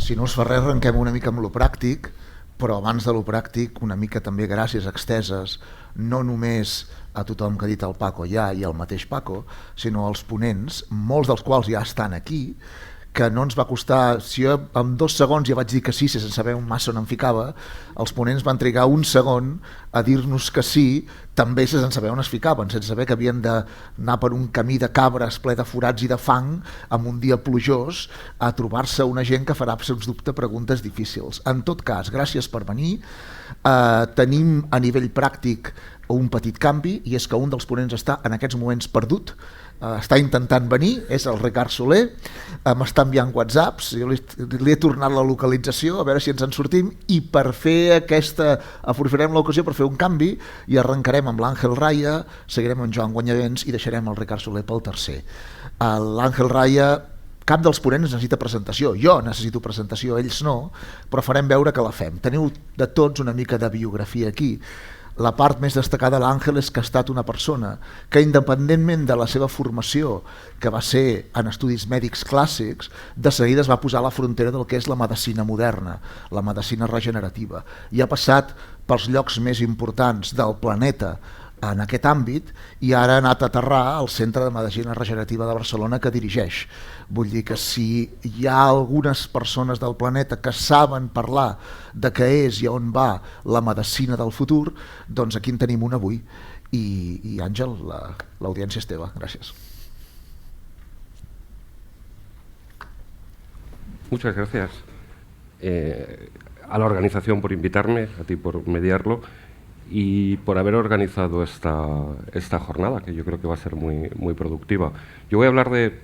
Si no us fa res, arrenquem una mica amb lo pràctic, però abans de lo pràctic, una mica també gràcies exteses, no només a tothom que ha dit el Paco ja i el mateix Paco, sinó als ponents, molts dels quals ja estan aquí, que no ens va costar, si jo en 2 segons ja vaig dir que sí sense saber massa on em ficava, els ponents van trigar 1 segon a dir-nos que sí, també sense saber on es ficaven, sense saber que havien d'anar per un camí de cabres ple de forats i de fang amb un dia plujós a trobar-se una gent que farà, sens dubte, preguntes difícils. En tot cas, gràcies per venir. Tenim a nivell pràctic un petit canvi, i és que un dels ponents està en aquests moments perdut, està intentant venir, és el Ricard Soler, m'està enviant whatsapps, jo li he tornat la localització a veure si ens en sortim, i per fer aprofitarem l'ocasió per fer un canvi i arrencarem amb l'Àngel Raya, seguirem amb Joan Guanyavents i deixarem el Ricard Soler pel tercer. L'Àngel Raya, cap dels ponents necessita presentació, jo necessito presentació, ells no, però farem veure que la fem. Teniu de tots una mica de biografia aquí. La part més destacada de l'Àngel és que ha estat una persona que, independentment de la seva formació, que va ser en estudis mèdics clàssics, de seguida es va posar a la frontera del que és la medicina moderna, la medicina regenerativa, i ha passat pels llocs més importants del planeta en aquest àmbit, i ara ha anat a aterrar al Centre de Medicina Regenerativa de Barcelona que dirigeix. Vull dir que si hi ha algunes persones del planeta que saben parlar de què és i on va la medicina del futur, doncs aquí en tenim una avui. I Àngel, l'audiència és teva. Gràcies. Muchas gracias a la organización por invitarme, a ti por mediarlo y por haber organizado esta jornada, que yo creo que va a ser muy productiva. Yo voy a hablar de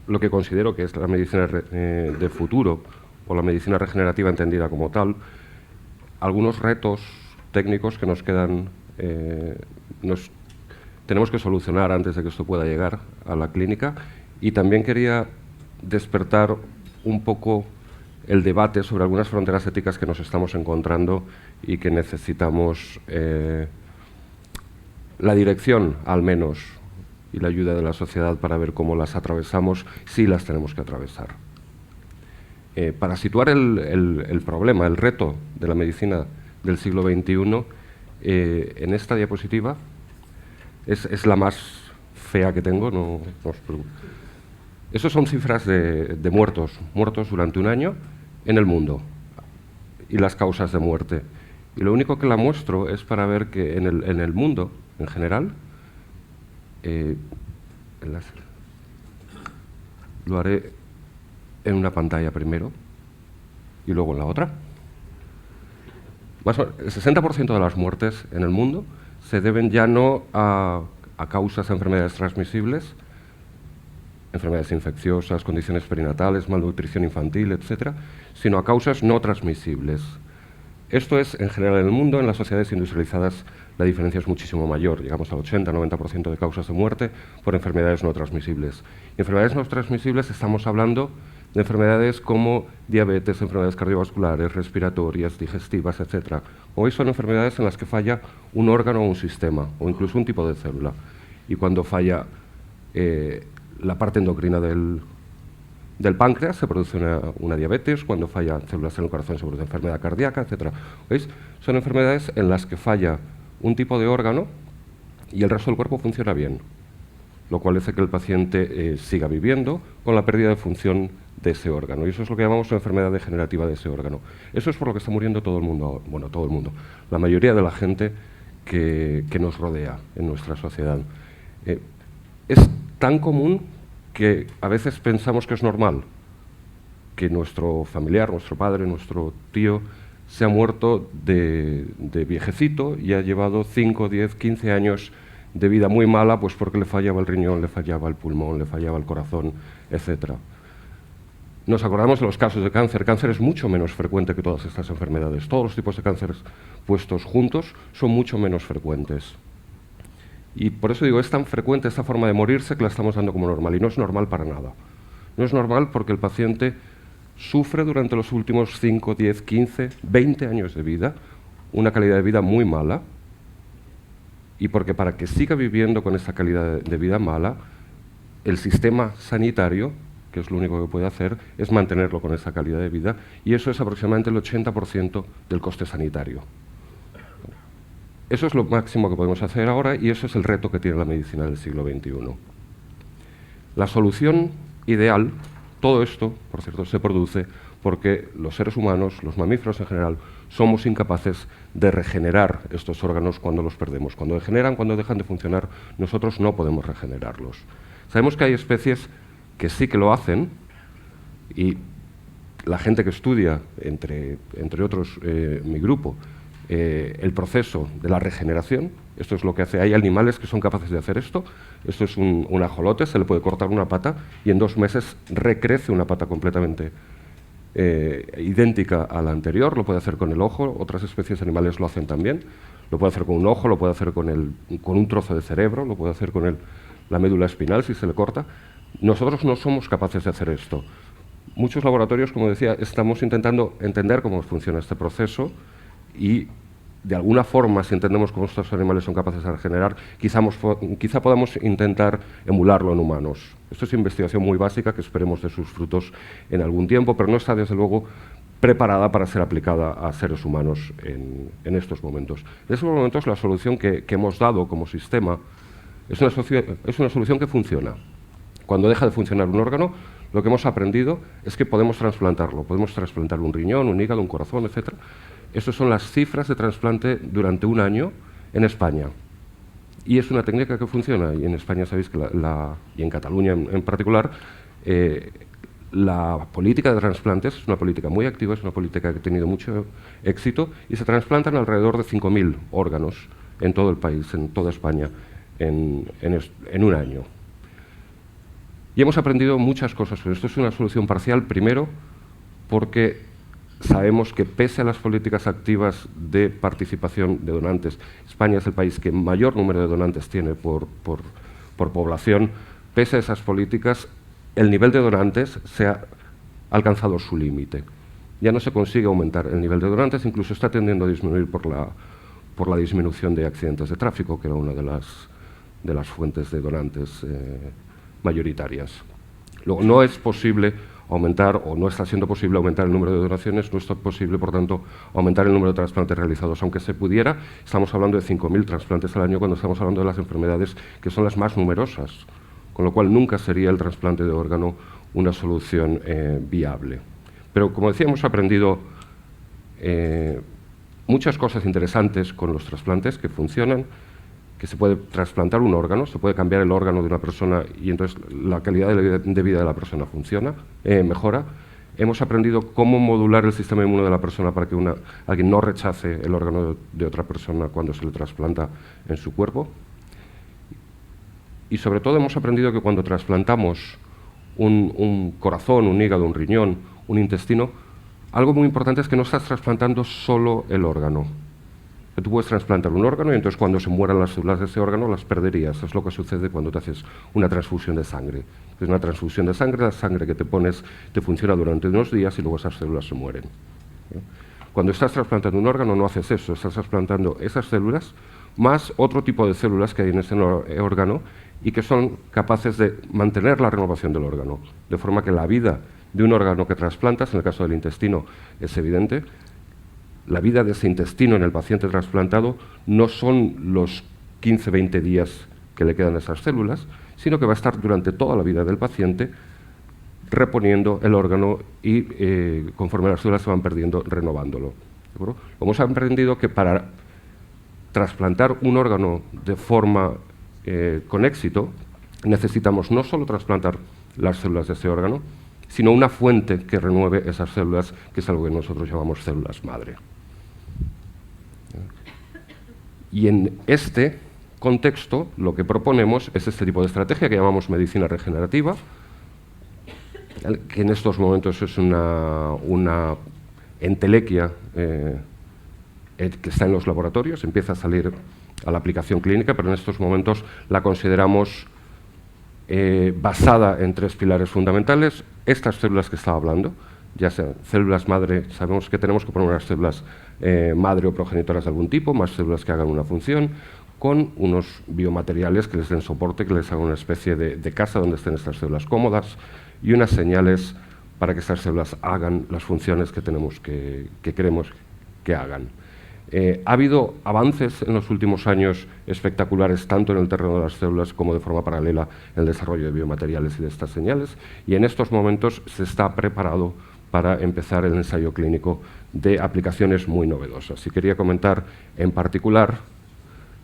lo que considero que es la medicina de futuro, o la medicina regenerativa entendida como tal, algunos retos técnicos que nos quedan, tenemos que solucionar antes de que esto pueda llegar a la clínica, y también quería despertar un poco el debate sobre algunas fronteras éticas que nos estamos encontrando y que necesitamos la dirección, al menos, y la ayuda de la sociedad para ver cómo las atravesamos, si las tenemos que atravesar. Para situar el problema, el reto de la medicina del siglo XXI, en esta diapositiva, es la más fea que tengo, no os preocupéis. Esas son cifras de muertos durante un año en el mundo y las causas de muerte. Y lo único que la muestro es para ver que en el mundo, en general, lo haré en una pantalla primero y luego en la otra. El 60% de las muertes en el mundo se deben ya no a causas de enfermedades transmisibles, enfermedades infecciosas, condiciones perinatales, malnutrición infantil, etcétera, sino a causas no transmisibles. Esto es, en general, en el mundo. En las sociedades industrializadas la diferencia es muchísimo mayor. Llegamos al 80-90% de causas de muerte por enfermedades no transmisibles. Y enfermedades no transmisibles estamos hablando de enfermedades como diabetes, enfermedades cardiovasculares, respiratorias, digestivas, etcétera. Hoy son enfermedades en las que falla un órgano o un sistema, o incluso un tipo de célula. Y cuando falla la parte endocrina del páncreas se produce una diabetes, cuando fallan células en el corazón se produce enfermedad cardíaca, etc. ¿Veis? Son enfermedades en las que falla un tipo de órgano y el resto del cuerpo funciona bien, lo cual hace que el paciente siga viviendo con la pérdida de función de ese órgano. Y eso es lo que llamamos una enfermedad degenerativa de ese órgano. Eso es por lo que está muriendo todo el mundo, bueno, todo el mundo, la mayoría de la gente que nos rodea en nuestra sociedad. Es tan común que a veces pensamos que es normal que nuestro familiar, nuestro padre, nuestro tío se ha muerto de viejecito y ha llevado 5, 10, 15 años de vida muy mala, pues porque le fallaba el riñón, le fallaba el pulmón, le fallaba el corazón, etc. Nos acordamos de los casos de cáncer. Cáncer es mucho menos frecuente que todas estas enfermedades. Todos los tipos de cánceres puestos juntos son mucho menos frecuentes. Y por eso digo, es tan frecuente esta forma de morirse que la estamos dando como normal, y no es normal para nada. No es normal porque el paciente sufre durante los últimos 5, 10, 15, 20 años de vida una calidad de vida muy mala, y porque para que siga viviendo con esa calidad de vida mala, el sistema sanitario que es lo único que puede hacer, es mantenerlo con esa calidad de vida, y eso es aproximadamente el 80% del coste sanitario. Eso es lo máximo que podemos hacer ahora y eso es el reto que tiene la medicina del siglo XXI. La solución ideal, todo esto, por cierto, se produce porque los seres humanos, los mamíferos en general, somos incapaces de regenerar estos órganos cuando los perdemos. Cuando degeneran, cuando dejan de funcionar, nosotros no podemos regenerarlos. Sabemos que hay especies que sí que lo hacen y la gente que estudia, entre otros mi grupo, el proceso de la regeneración, esto es lo que hace. Hay animales que son capaces de hacer esto. Esto es un ajolote, se le puede cortar una pata y en 2 meses recrece una pata completamente idéntica a la anterior. Lo puede hacer con el ojo, otras especies animales lo hacen también. Lo puede hacer con un ojo, lo puede hacer con un trozo de cerebro, lo puede hacer con la médula espinal si se le corta. Nosotros no somos capaces de hacer esto. Muchos laboratorios, como decía, estamos intentando entender cómo funciona este proceso y de alguna forma, si entendemos cómo estos animales son capaces de regenerar, quizá podamos intentar emularlo en humanos. Esto es investigación muy básica que esperemos de sus frutos en algún tiempo, pero no está desde luego preparada para ser aplicada a seres humanos en estos momentos. En estos momentos la solución que hemos dado como sistema es una solución que funciona. Cuando deja de funcionar un órgano, lo que hemos aprendido es que podemos trasplantarlo. Podemos trasplantar un riñón, un hígado, un corazón, etc. Estas son las cifras de trasplante durante un año en España. Y es una técnica que funciona. Y en España sabéis que y en Cataluña en particular, la política de trasplantes es una política muy activa, es una política que ha tenido mucho éxito y se trasplantan alrededor de 5.000 órganos en todo el país, en toda España, en un año. Y hemos aprendido muchas cosas sobre esto. Es una solución parcial, primero, porque sabemos que pese a las políticas activas de participación de donantes, España es el país que mayor número de donantes tiene por población. Pese a esas políticas, el nivel de donantes se ha alcanzado su límite. Ya no se consigue aumentar el nivel de donantes, incluso está tendiendo a disminuir por la disminución de accidentes de tráfico, que era una de las fuentes de donantes mayoritarias. Luego, no es posible aumentar, o no está siendo posible aumentar el número de donaciones, no está posible, por tanto, aumentar el número de trasplantes realizados. Aunque se pudiera, estamos hablando de 5.000 trasplantes al año cuando estamos hablando de las enfermedades que son las más numerosas, con lo cual nunca sería el trasplante de órgano una solución viable. Pero, como decía, hemos aprendido muchas cosas interesantes con los trasplantes que funcionan, que se puede trasplantar un órgano, se puede cambiar el órgano de una persona y entonces la calidad de vida de la persona mejora. Hemos aprendido cómo modular el sistema inmune de la persona para que alguien no rechace el órgano de otra persona cuando se le trasplanta en su cuerpo. Y sobre todo hemos aprendido que cuando trasplantamos un corazón, un hígado, un riñón, un intestino, algo muy importante es que no estás trasplantando solo el órgano. Tú puedes trasplantar un órgano y entonces cuando se mueran las células de ese órgano las perderías. Es lo que sucede cuando te haces una transfusión de sangre. Es una transfusión de sangre, la sangre que te pones te funciona durante unos días y luego esas células se mueren. Cuando estás trasplantando un órgano no haces eso, estás trasplantando esas células más otro tipo de células que hay en ese órgano y que son capaces de mantener la renovación del órgano. De forma que la vida de un órgano que trasplantas, en el caso del intestino es evidente, la vida de ese intestino en el paciente trasplantado no son los 15-20 días que le quedan a esas células, sino que va a estar durante toda la vida del paciente reponiendo el órgano y conforme las células se van perdiendo, renovándolo. ¿De acuerdo? Hemos aprendido que para trasplantar un órgano de forma con éxito necesitamos no solo trasplantar las células de ese órgano, sino una fuente que renueve esas células, que es algo que nosotros llamamos células madre. Y en este contexto lo que proponemos es este tipo de estrategia que llamamos medicina regenerativa, que en estos momentos es una entelequia que está en los laboratorios, empieza a salir a la aplicación clínica, pero en estos momentos la consideramos basada en 3 pilares fundamentales. Estas células que estaba hablando, ya sean células madre, sabemos que tenemos que poner unas células madre o progenitoras de algún tipo, más células que hagan una función, con unos biomateriales que les den soporte, que les hagan una especie de casa donde estén estas células cómodas y unas señales para que estas células hagan las funciones que queremos que hagan. Ha habido avances en los últimos años espectaculares, tanto en el terreno de las células como de forma paralela en el desarrollo de biomateriales y de estas señales, y en estos momentos se está preparado para empezar el ensayo clínico de aplicaciones muy novedosas. Y quería comentar en particular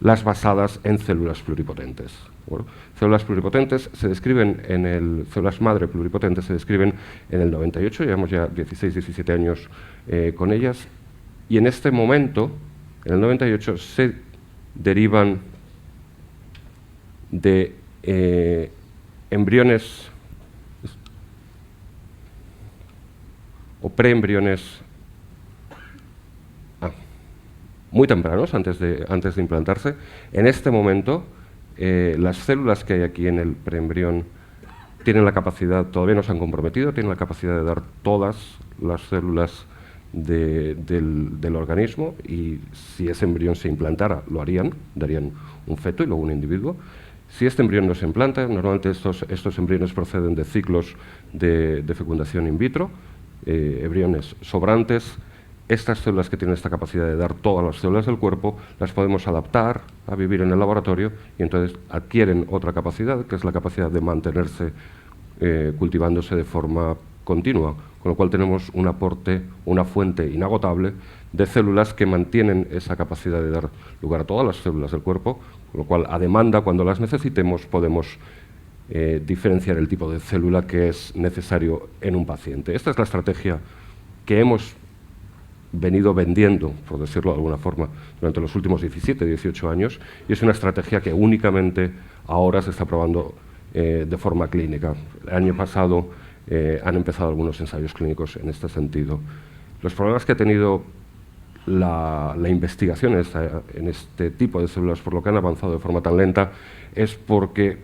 las basadas en células pluripotentes. Bueno, células pluripotentes se describen células madre pluripotentes se describen en el 98, llevamos ya 16, 17 años con ellas, y en este momento, en el 98, se derivan de embriones o preembriones muy tempranos, antes de implantarse. En este momento, las células que hay aquí en el preembrión tienen la capacidad, todavía no se han comprometido, tienen la capacidad de dar todas las células del organismo, y si ese embrión se implantara, lo harían, darían un feto y luego un individuo. Si este embrión no se implanta, normalmente estos embriones proceden de ciclos de fecundación in vitro, embriones sobrantes. Estas células que tienen esta capacidad de dar todas las células del cuerpo las podemos adaptar a vivir en el laboratorio y entonces adquieren otra capacidad, que es la capacidad de mantenerse cultivándose de forma continua, con lo cual tenemos un aporte, una fuente inagotable de células que mantienen esa capacidad de dar lugar a todas las células del cuerpo, con lo cual a demanda, cuando las necesitemos, podemos diferenciar el tipo de célula que es necesario en un paciente. Esta es la estrategia que hemos venido vendiendo, por decirlo de alguna forma, durante los últimos 17, 18 años, y es una estrategia que únicamente ahora se está probando de forma clínica. El año pasado han empezado algunos ensayos clínicos en este sentido. Los problemas que ha tenido la investigación en este tipo de células, por lo que han avanzado de forma tan lenta, es porque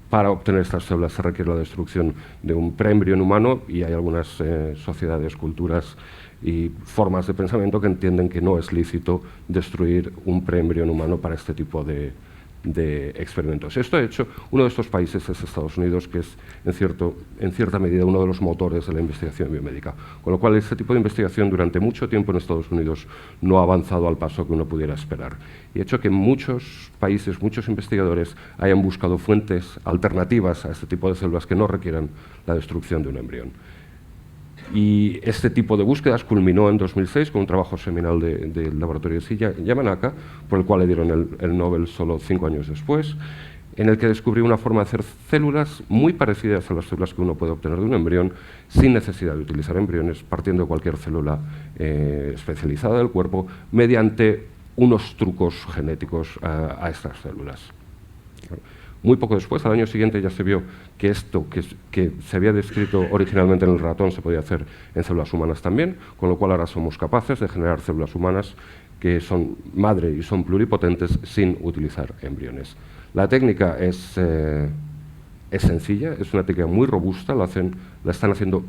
para obtener estas células se requiere la destrucción de un preembrión humano, y hay algunas sociedades, culturas y formas de pensamiento que entienden que no es lícito destruir un preembrión humano para este tipo de experimentos. Esto ha hecho, uno de estos países es Estados Unidos, que es en cierta medida uno de los motores de la investigación biomédica, con lo cual este tipo de investigación durante mucho tiempo en Estados Unidos no ha avanzado al paso que uno pudiera esperar, y ha hecho que muchos países, muchos investigadores hayan buscado fuentes alternativas a este tipo de células que no requieran la destrucción de un embrión. Y este tipo de búsquedas culminó en 2006 con un trabajo seminal del laboratorio de Yamanaka, por el cual le dieron el Nobel solo 5 años después, en el que descubrió una forma de hacer células muy parecidas a las células que uno puede obtener de un embrión, sin necesidad de utilizar embriones, partiendo de cualquier célula especializada del cuerpo, mediante unos trucos genéticos a estas células. Muy poco después, al año siguiente, ya se vio que esto que se había descrito originalmente en el ratón se podía hacer en células humanas también, con lo cual ahora somos capaces de generar células humanas que son madre y son pluripotentes sin utilizar embriones. La técnica es sencilla, es una técnica muy robusta, la están haciendo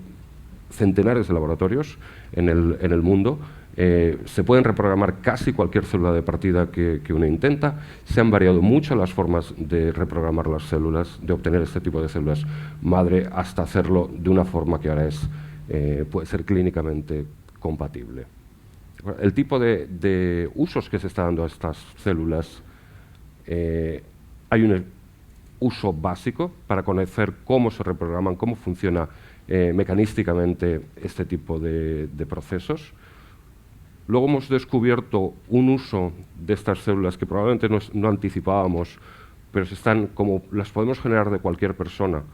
centenares de laboratorios en el mundo. Se pueden reprogramar casi cualquier célula de partida que uno intenta. Se han variado mucho las formas de reprogramar las células, de obtener este tipo de células madre, hasta hacerlo de una forma que ahora puede ser clínicamente compatible. El tipo de usos que se está dando a estas células, hay un uso básico para conocer cómo se reprograman, cómo funciona mecanísticamente este tipo de procesos. Luego hemos descubierto un uso de estas células que probablemente no anticipábamos, pero las podemos generar de cualquier persona,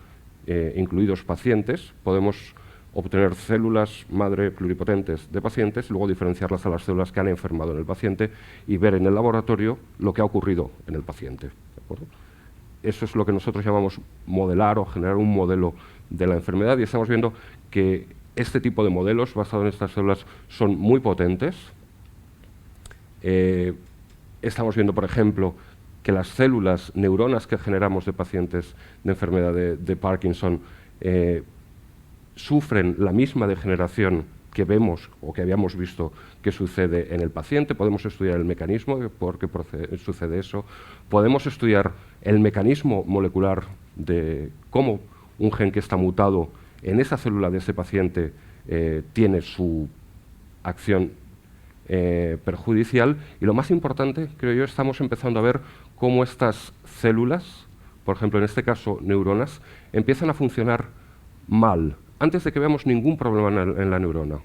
incluidos pacientes. Podemos obtener células madre pluripotentes de pacientes y luego diferenciarlas a las células que han enfermado en el paciente y ver en el laboratorio lo que ha ocurrido en el paciente. ¿De acuerdo? Eso es lo que nosotros llamamos modelar o generar un modelo de la enfermedad, y estamos viendo que este tipo de modelos basados en estas células son muy potentes. Estamos viendo, por ejemplo, que las células, neuronas que generamos de pacientes de enfermedad de Parkinson sufren la misma degeneración que vemos o que habíamos visto que sucede en el paciente, podemos estudiar el mecanismo por qué sucede eso, podemos estudiar el mecanismo molecular de cómo un gen que está mutado en esa célula de ese paciente tiene su acción perjudicial, y lo más importante, creo yo, estamos empezando a ver cómo estas células, por ejemplo, en este caso neuronas, empiezan a funcionar mal, antes de que veamos ningún problema en la neurona.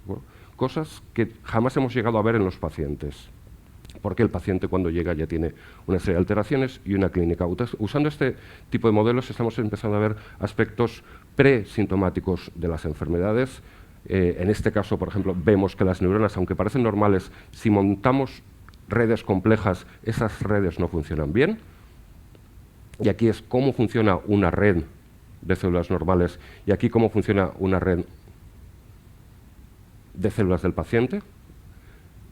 Bueno, cosas que jamás hemos llegado a ver en los pacientes, porque el paciente cuando llega ya tiene una serie de alteraciones y una clínica. Usando este tipo de modelos estamos empezando a ver aspectos presintomáticos de las enfermedades. En este caso, por ejemplo, vemos que las neuronas, aunque parecen normales, si montamos redes complejas, esas redes no funcionan bien. Y aquí es cómo funciona una red de células normales, y aquí cómo funciona una red de células del paciente.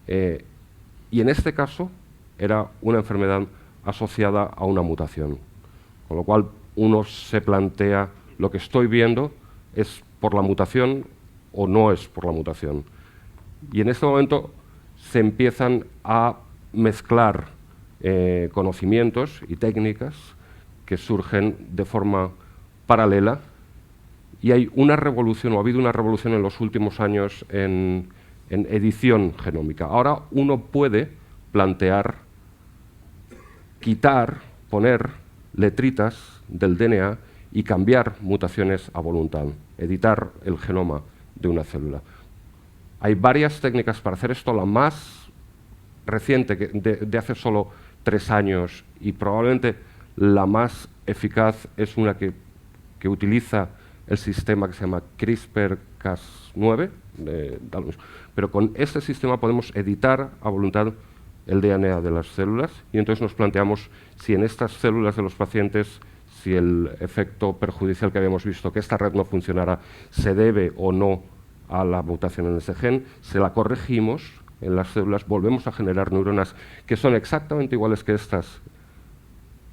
Y en este caso era una enfermedad asociada a una mutación, con lo cual uno se plantea, lo que estoy viendo es por la mutación o no es por la mutación. Y en este momento se empiezan a mezclar conocimientos y técnicas que surgen de forma paralela, y hay una revolución, o ha habido una revolución en los últimos años en edición genómica. Ahora uno puede plantear, quitar, poner letritas del DNA y cambiar mutaciones a voluntad, editar el genoma de una célula. Hay varias técnicas para hacer esto. La más reciente, de hace solo 3 años, y probablemente la más eficaz, es una que utiliza el sistema que se llama CRISPR-Cas9, pero con este sistema podemos editar a voluntad el DNA de las células, y entonces nos planteamos si en estas células de los pacientes, si el efecto perjudicial que habíamos visto, que esta red no funcionara, se debe o no a la mutación en ese gen. Se la corregimos en las células, volvemos a generar neuronas que son exactamente iguales que estas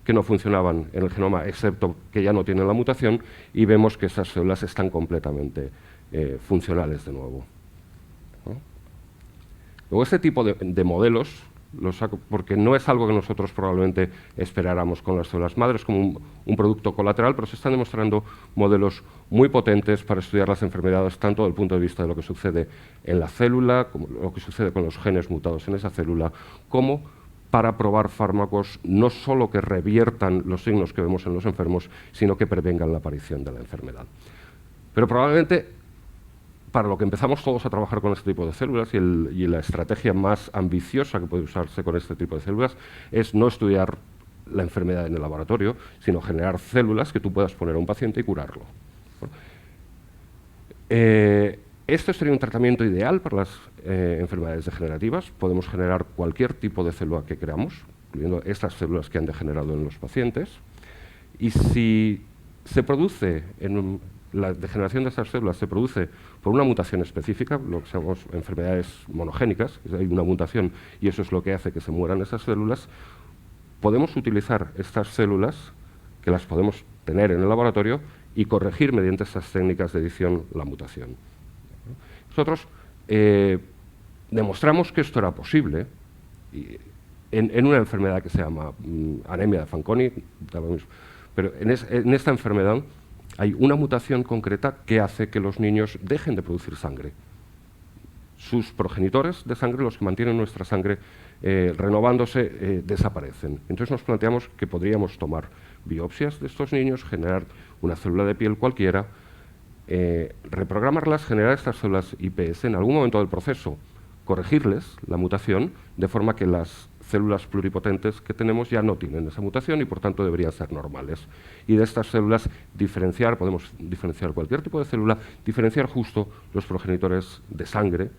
que no funcionaban en el genoma, excepto que ya no tienen la mutación, y vemos que esas células están completamente funcionales de nuevo, ¿no? Luego, este tipo de modelos los saco porque no es algo que nosotros probablemente esperáramos con las células madres como un producto colateral, pero se están demostrando modelos muy potentes para estudiar las enfermedades, tanto desde el punto de vista de lo que sucede en la célula, como lo que sucede con los genes mutados en esa célula, como para probar fármacos no solo que reviertan los signos que vemos en los enfermos, sino que prevengan la aparición de la enfermedad. Pero probablemente, para lo que empezamos todos a trabajar con este tipo de células, y la estrategia más ambiciosa que puede usarse con este tipo de células, es no estudiar la enfermedad en el laboratorio, sino generar células que tú puedas poner a un paciente y curarlo. Esto sería un tratamiento ideal para las enfermedades degenerativas. Podemos generar cualquier tipo de célula que queramos, incluyendo estas células que han degenerado en los pacientes. Y si se produce, la degeneración de estas células se produce por una mutación específica, lo que llamamos enfermedades monogénicas, hay una mutación y eso es lo que hace que se mueran esas células, podemos utilizar estas células, que las podemos tener en el laboratorio, y corregir mediante estas técnicas de edición la mutación. Nosotros demostramos que esto era posible en una enfermedad que se llama anemia de Fanconi, pero en esta enfermedad hay una mutación concreta que hace que los niños dejen de producir sangre. Sus progenitores de sangre, los que mantienen nuestra sangre renovándose, desaparecen. Entonces nos planteamos que podríamos tomar biopsias de estos niños, generar una célula de piel cualquiera, reprogramarlas, generar estas células iPS, en algún momento del proceso corregirles la mutación, de forma que las células pluripotentes que tenemos ya no tienen esa mutación y por tanto deberían ser normales. Y de estas células podemos diferenciar cualquier tipo de célula, diferenciar justo los progenitores de sangre,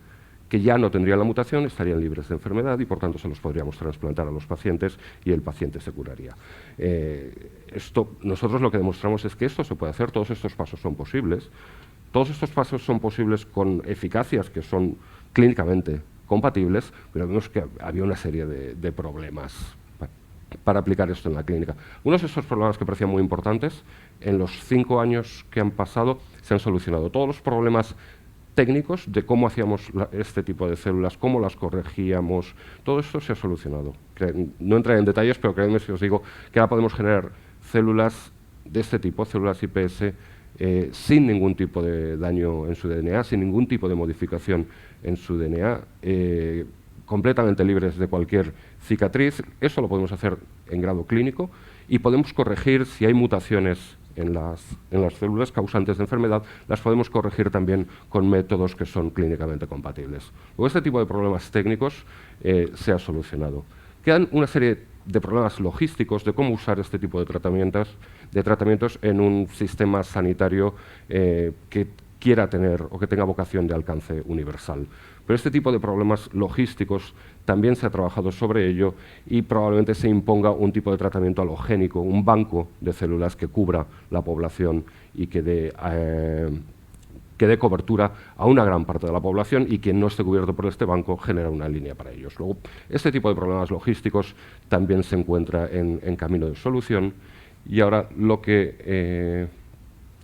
que ya no tendrían la mutación, estarían libres de enfermedad y por tanto se los podríamos trasplantar a los pacientes y el paciente se curaría. Nosotros lo que demostramos es que esto se puede hacer, todos estos pasos son posibles. Todos estos pasos son posibles con eficacias que son clínicamente compatibles, pero vemos que había una serie de problemas para aplicar esto en la clínica. Unos de estos problemas que parecían muy importantes, en los 5 años que han pasado, se han solucionado. Todos los problemas técnicos de cómo hacíamos este tipo de células, cómo las corregíamos. Todo esto se ha solucionado. No entraré en detalles, pero créanme si os digo que ahora podemos generar células de este tipo, células iPS, sin ningún tipo de daño en su DNA, sin ningún tipo de modificación en su DNA, completamente libres de cualquier cicatriz. Eso lo podemos hacer en grado clínico y podemos corregir si hay mutaciones en las células causantes de enfermedad, las podemos corregir también con métodos que son clínicamente compatibles. Luego, este tipo de problemas técnicos se ha solucionado. Quedan una serie de problemas logísticos de cómo usar este tipo de tratamientos en un sistema sanitario que quiera tener o que tenga vocación de alcance universal. Pero este tipo de problemas logísticos también se ha trabajado sobre ello y probablemente se imponga un tipo de tratamiento alogénico, un banco de células que cubra la población y que dé cobertura a una gran parte de la población, y quien no esté cubierto por este banco genera una línea para ellos. Luego, este tipo de problemas logísticos también se encuentra en camino de solución, y ahora lo que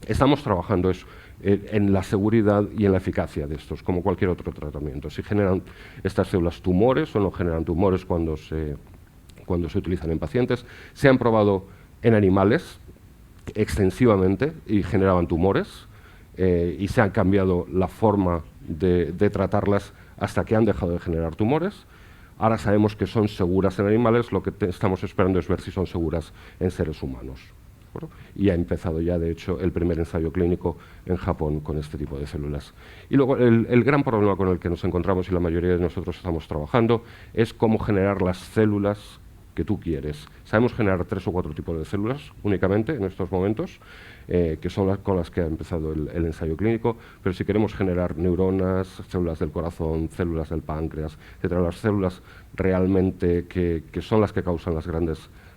estamos trabajando es en la seguridad y en la eficacia de estos, como cualquier otro tratamiento. Si generan estas células tumores o no generan tumores cuando se utilizan en pacientes. Se han probado en animales extensivamente y generaban tumores, y se han cambiado la forma de tratarlas hasta que han dejado de generar tumores. Ahora sabemos que son seguras en animales, lo que estamos esperando es ver si son seguras en seres humanos. Y ha empezado ya, de hecho, el primer ensayo clínico en Japón con este tipo de células. Y luego el gran problema con el que nos encontramos, y la mayoría de nosotros estamos trabajando, es cómo generar las células que tú quieres. Sabemos generar 3 o 4 tipos de células únicamente en estos momentos, que son con las que ha empezado el ensayo clínico, pero si queremos generar neuronas, células del corazón, células del páncreas, etcétera, las células realmente que son las que causan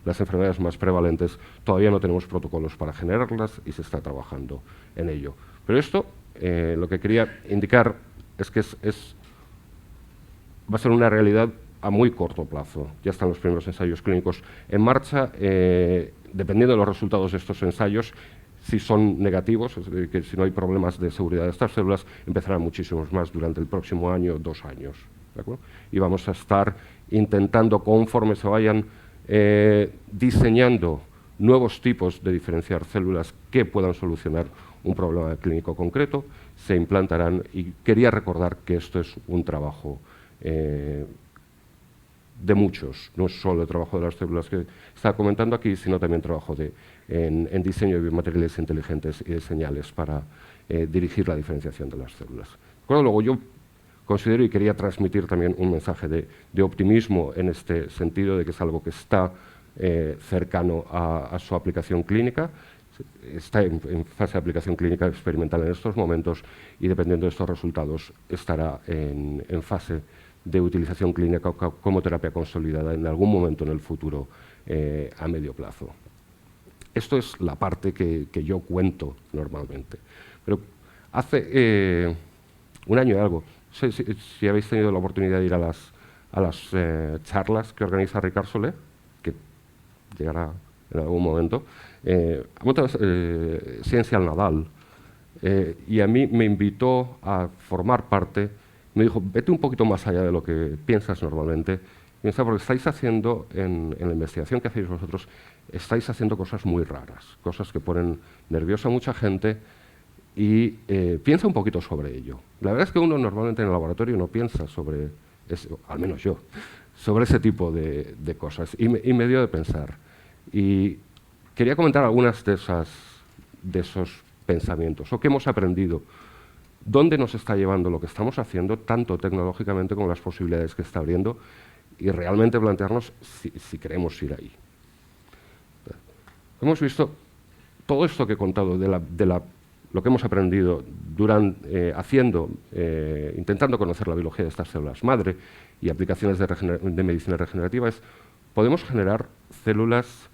las enfermedades más prevalentes, todavía no tenemos protocolos para generarlas y se está trabajando en ello. Pero esto, lo que quería indicar es que va a ser una realidad a muy corto plazo. Ya están los primeros ensayos clínicos en marcha. Dependiendo de los resultados de estos ensayos, si son negativos, es decir, que si no hay problemas de seguridad de estas células, empezarán muchísimos más durante el próximo año, 2 años. ¿De acuerdo? Y vamos a estar intentando, conforme se vayan diseñando nuevos tipos de diferenciar células que puedan solucionar un problema clínico concreto, se implantarán. Y quería recordar que esto es un trabajo de muchos, no es solo el trabajo de las células que está comentando aquí, sino también trabajo en diseño de biomateriales inteligentes y de señales para dirigir la diferenciación de las células. Bueno, luego yo considero y quería transmitir también un mensaje de optimismo en este sentido, de que es algo que está cercano a su aplicación clínica, está en fase de aplicación clínica experimental en estos momentos, y dependiendo de estos resultados estará en fase de utilización clínica como terapia consolidada en algún momento en el futuro a medio plazo. Esto es la parte que yo cuento normalmente. Pero hace un año y algo, no sé si habéis tenido la oportunidad de ir a las charlas que organiza Ricard Soler, que llegará en algún momento. Ha montado Ciencia al Nadal, y a mí me invitó a formar parte. Me dijo, vete un poquito más allá de lo que piensas normalmente. Piensa, porque estáis haciendo, en la investigación que hacéis vosotros, estáis haciendo cosas muy raras, cosas que ponen nerviosa a mucha gente, y piensa un poquito sobre ello. La verdad es que uno normalmente en el laboratorio no piensa sobre eso, al menos yo, sobre ese tipo de cosas, y me dio de pensar. Y quería comentar algunas de esos pensamientos, o qué hemos aprendido. ¿Dónde nos está llevando lo que estamos haciendo, tanto tecnológicamente como las posibilidades que está abriendo? Y realmente plantearnos si queremos ir ahí. Hemos visto todo esto que he contado de lo que hemos aprendido intentando conocer la biología de estas células madre y aplicaciones de medicina regenerativa. Podemos generar células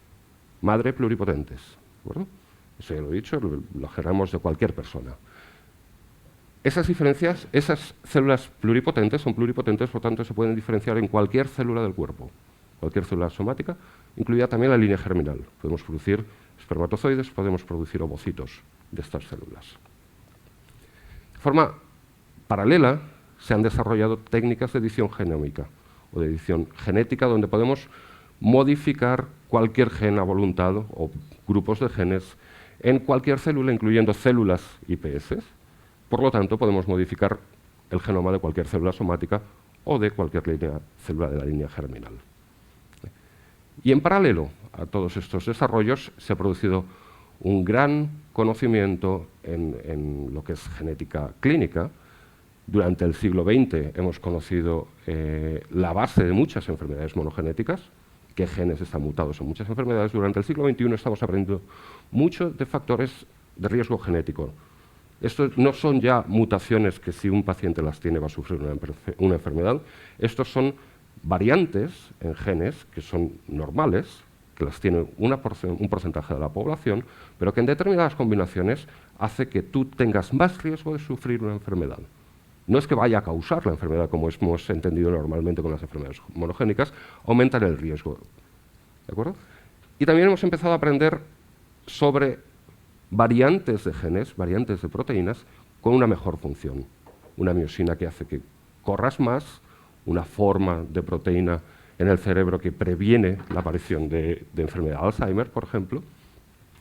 madre pluripotentes. ¿De acuerdo? Eso ya lo he dicho, lo generamos de cualquier persona. Esas diferencias, esas células pluripotentes son pluripotentes, por tanto se pueden diferenciar en cualquier célula del cuerpo, cualquier célula somática, incluida también la línea germinal. Podemos producir espermatozoides, podemos producir ovocitos de estas células. De forma paralela se han desarrollado técnicas de edición genómica o de edición genética donde podemos modificar cualquier gen a voluntad o grupos de genes en cualquier célula, incluyendo células IPS. Por lo tanto, podemos modificar el genoma de cualquier célula somática o de cualquier célula de la línea germinal. Y en paralelo a todos estos desarrollos se ha producido un gran conocimiento en lo que es genética clínica. Durante el siglo XX hemos conocido la base de muchas enfermedades monogenéticas, qué genes están mutados en muchas enfermedades. Durante el siglo XXI estamos aprendiendo mucho de factores de riesgo genético. Estos no son ya mutaciones que si un paciente las tiene va a sufrir una enfermedad. Estos son variantes en genes que son normales, que las tiene un porcentaje de la población, pero que en determinadas combinaciones hace que tú tengas más riesgo de sufrir una enfermedad. No es que vaya a causar la enfermedad, como hemos entendido normalmente con las enfermedades monogénicas, aumentan el riesgo. ¿De acuerdo? Y también hemos empezado a aprender sobre variantes de genes, variantes de proteínas, con una mejor función. Una miosina que hace que corras más, una forma de proteína en el cerebro que previene la aparición de enfermedad de Alzheimer, por ejemplo.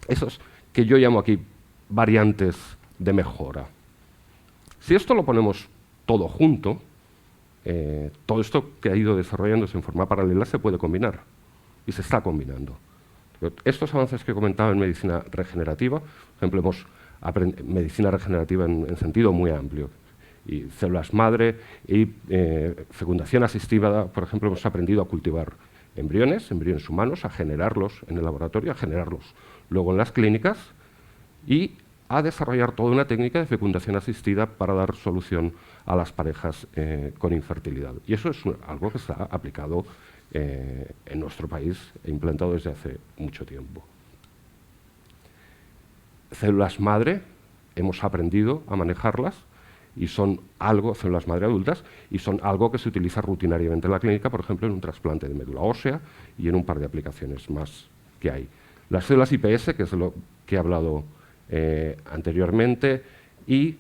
Esos que yo llamo aquí variantes de mejora. Si esto lo ponemos todo junto, todo esto que ha ido desarrollándose en forma paralela se puede combinar y se está combinando. Estos avances que he comentado en medicina regenerativa, por ejemplo, hemos medicina regenerativa en sentido muy amplio, y células madre y fecundación asistida, por ejemplo, hemos aprendido a cultivar embriones humanos, a generarlos en el laboratorio, a generarlos luego en las clínicas y a desarrollar toda una técnica de fecundación asistida para dar solución a las parejas con infertilidad. Y eso es algo que está aplicado en nuestro país e implantado desde hace mucho tiempo. Células madre, hemos aprendido a manejarlas y son algo, células madre adultas, y son algo que se utiliza rutinariamente en la clínica, por ejemplo, en un trasplante de médula ósea y en un par de aplicaciones más que hay. Las células IPS, que es de lo que he hablado anteriormente, y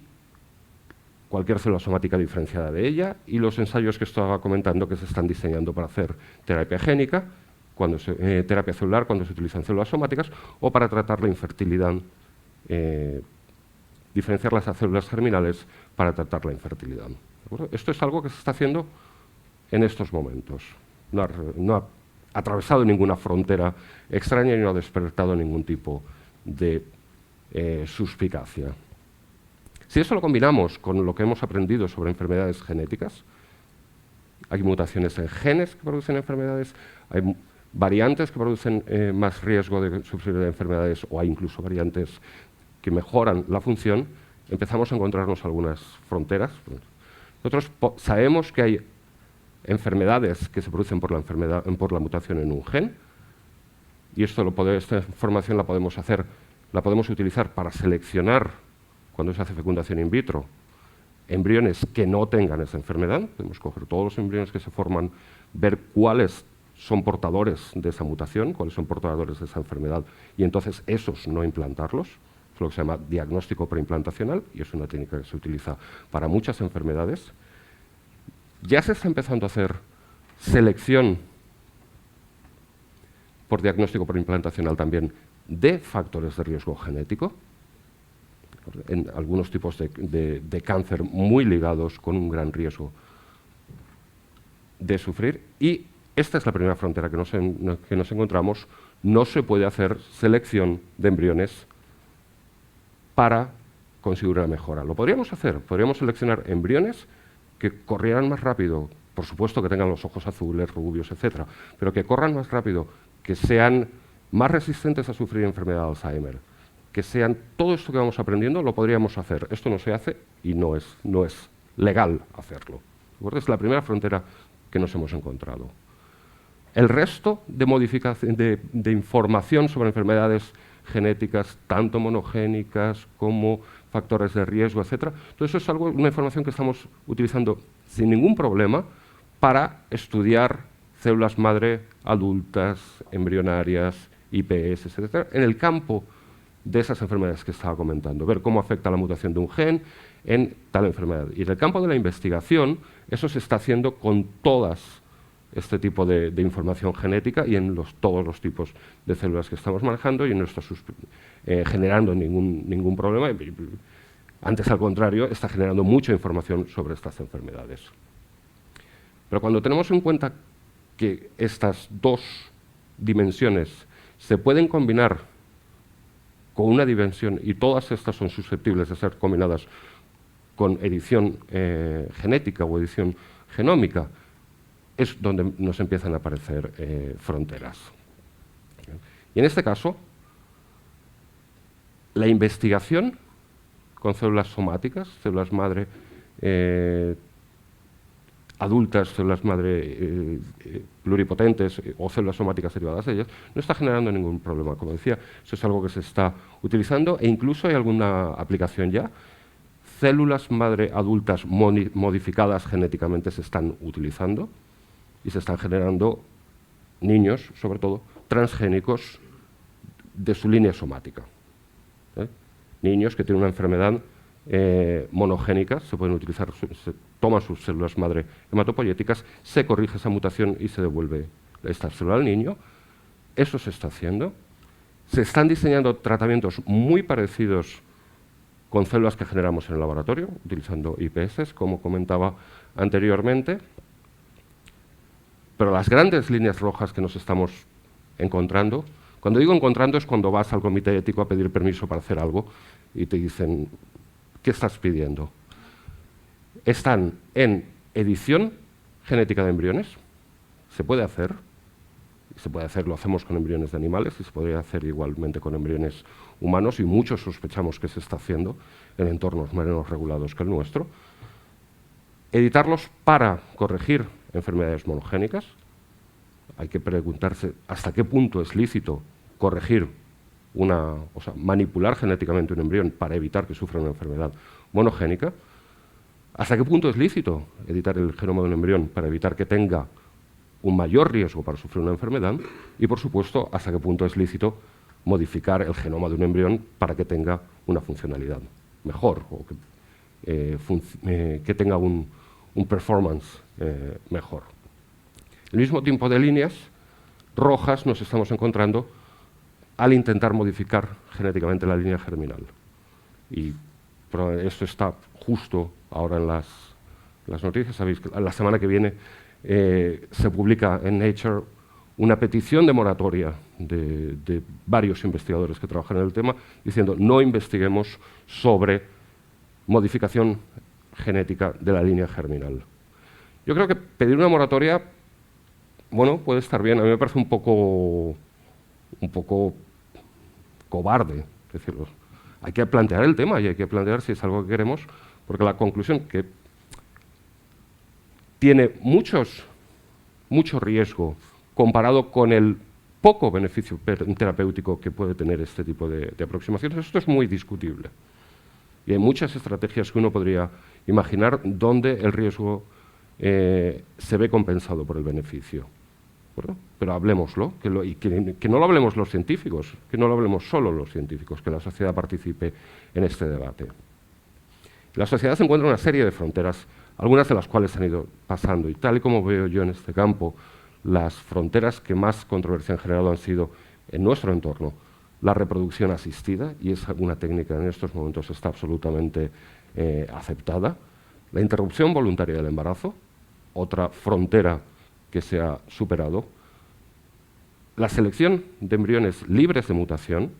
cualquier célula somática diferenciada de ella, y los ensayos que estaba comentando que se están diseñando para hacer terapia génica, terapia celular cuando se utilizan células somáticas, o para tratar la infertilidad, diferenciar las células germinales para tratar la infertilidad. Esto es algo que se está haciendo en estos momentos. No ha atravesado ninguna frontera extraña y no ha despertado ningún tipo de suspicacia. Si eso lo combinamos con lo que hemos aprendido sobre enfermedades genéticas, hay mutaciones en genes que producen enfermedades, hay variantes que producen más riesgo de sufrir de enfermedades o hay incluso variantes que mejoran la función, empezamos a encontrarnos algunas fronteras. Nosotros sabemos que hay enfermedades que se producen por la mutación en un gen, y esta información la podemos utilizar para seleccionar, cuando se hace fecundación in vitro, embriones que no tengan esa enfermedad. Podemos coger todos los embriones que se forman, ver cuáles son portadores de esa mutación, cuáles son portadores de esa enfermedad, y entonces esos no implantarlos. Es lo que se llama diagnóstico preimplantacional, y es una técnica que se utiliza para muchas enfermedades. Ya se está empezando a hacer selección por diagnóstico preimplantacional también de factores de riesgo genético, en algunos tipos de cáncer muy ligados con un gran riesgo de sufrir. Y esta es la primera frontera que nos encontramos. No se puede hacer selección de embriones para conseguir una mejora. Lo podríamos hacer, podríamos seleccionar embriones que corrieran más rápido, por supuesto que tengan los ojos azules, rubios, etcétera, pero que corran más rápido, que sean más resistentes a sufrir enfermedad de Alzheimer, que sean todo esto que vamos aprendiendo, lo podríamos hacer. Esto no se hace y no es legal hacerlo. Es la primera frontera que nos hemos encontrado. El resto de información sobre enfermedades genéticas, tanto monogénicas como factores de riesgo, etcétera, todo eso es una información que estamos utilizando sin ningún problema para estudiar células madre adultas, embrionarias, IPS, etcétera, en el campo de esas enfermedades que estaba comentando, ver cómo afecta la mutación de un gen en tal enfermedad. Y en el campo de la investigación, eso se está haciendo con todas este tipo de información genética y en todos los tipos de células que estamos manejando y no está generando ningún problema. Antes, al contrario, está generando mucha información sobre estas enfermedades. Pero cuando tenemos en cuenta que estas dos dimensiones se pueden combinar con una dimensión y todas estas son susceptibles de ser combinadas con edición genética o edición genómica, es donde nos empiezan a aparecer fronteras. Y en este caso, la investigación con células somáticas, células madre adultas, células madre pluripotentes o células somáticas derivadas de ellas, no está generando ningún problema. Como decía, eso es algo que se está utilizando e incluso hay alguna aplicación ya. Células madre adultas modificadas genéticamente se están utilizando y se están generando niños, sobre todo, transgénicos de su línea somática. Niños que tienen una enfermedad monogénica, se pueden utilizar, se toman sus células madre hematopoyéticas, se corrige esa mutación y se devuelve esta célula al niño. Eso se está haciendo. Se están diseñando tratamientos muy parecidos con células que generamos en el laboratorio, utilizando IPS, como comentaba anteriormente. Pero las grandes líneas rojas que nos estamos encontrando, cuando digo encontrando es cuando vas al comité ético a pedir permiso para hacer algo y te dicen, ¿qué estás pidiendo? Están en edición genética de embriones, se puede hacer, lo hacemos con embriones de animales y se podría hacer igualmente con embriones humanos y muchos sospechamos que se está haciendo en entornos menos regulados que el nuestro. Editarlos para corregir enfermedades monogénicas. Hay que preguntarse hasta qué punto es lícito corregir manipular genéticamente un embrión para evitar que sufra una enfermedad monogénica. ¿Hasta qué punto es lícito editar el genoma de un embrión para evitar que tenga un mayor riesgo para sufrir una enfermedad? Y, por supuesto, ¿hasta qué punto es lícito modificar el genoma de un embrión para que tenga una funcionalidad mejor o que tenga un performance mejor? El mismo tipo de líneas rojas nos estamos encontrando al intentar modificar genéticamente la línea germinal. Y esto está justo ahora en las noticias. Sabéis que la semana que viene se publica en Nature una petición de moratoria de varios investigadores que trabajan en el tema, diciendo no investiguemos sobre modificación genética de la línea germinal. Yo creo que pedir una moratoria, bueno, puede estar bien. A mí me parece un poco cobarde decirlo. Hay que plantear el tema y hay que plantear si es algo que queremos, porque la conclusión que tiene mucho riesgo comparado con el poco beneficio terapéutico que puede tener este tipo de aproximaciones, esto es muy discutible. Y hay muchas estrategias que uno podría imaginar donde el riesgo se ve compensado por el beneficio. ¿Verdad? Pero hablemoslo, que no lo hablemos los científicos, que no lo hablemos solo los científicos, que la sociedad participe en este debate. La sociedad se encuentra en una serie de fronteras, algunas de las cuales han ido pasando, y tal y como veo yo en este campo, las fronteras que más controversia han generado han sido, en nuestro entorno, la reproducción asistida, y es una técnica que en estos momentos está absolutamente aceptada, la interrupción voluntaria del embarazo, otra frontera que se ha superado, la selección de embriones libres de mutación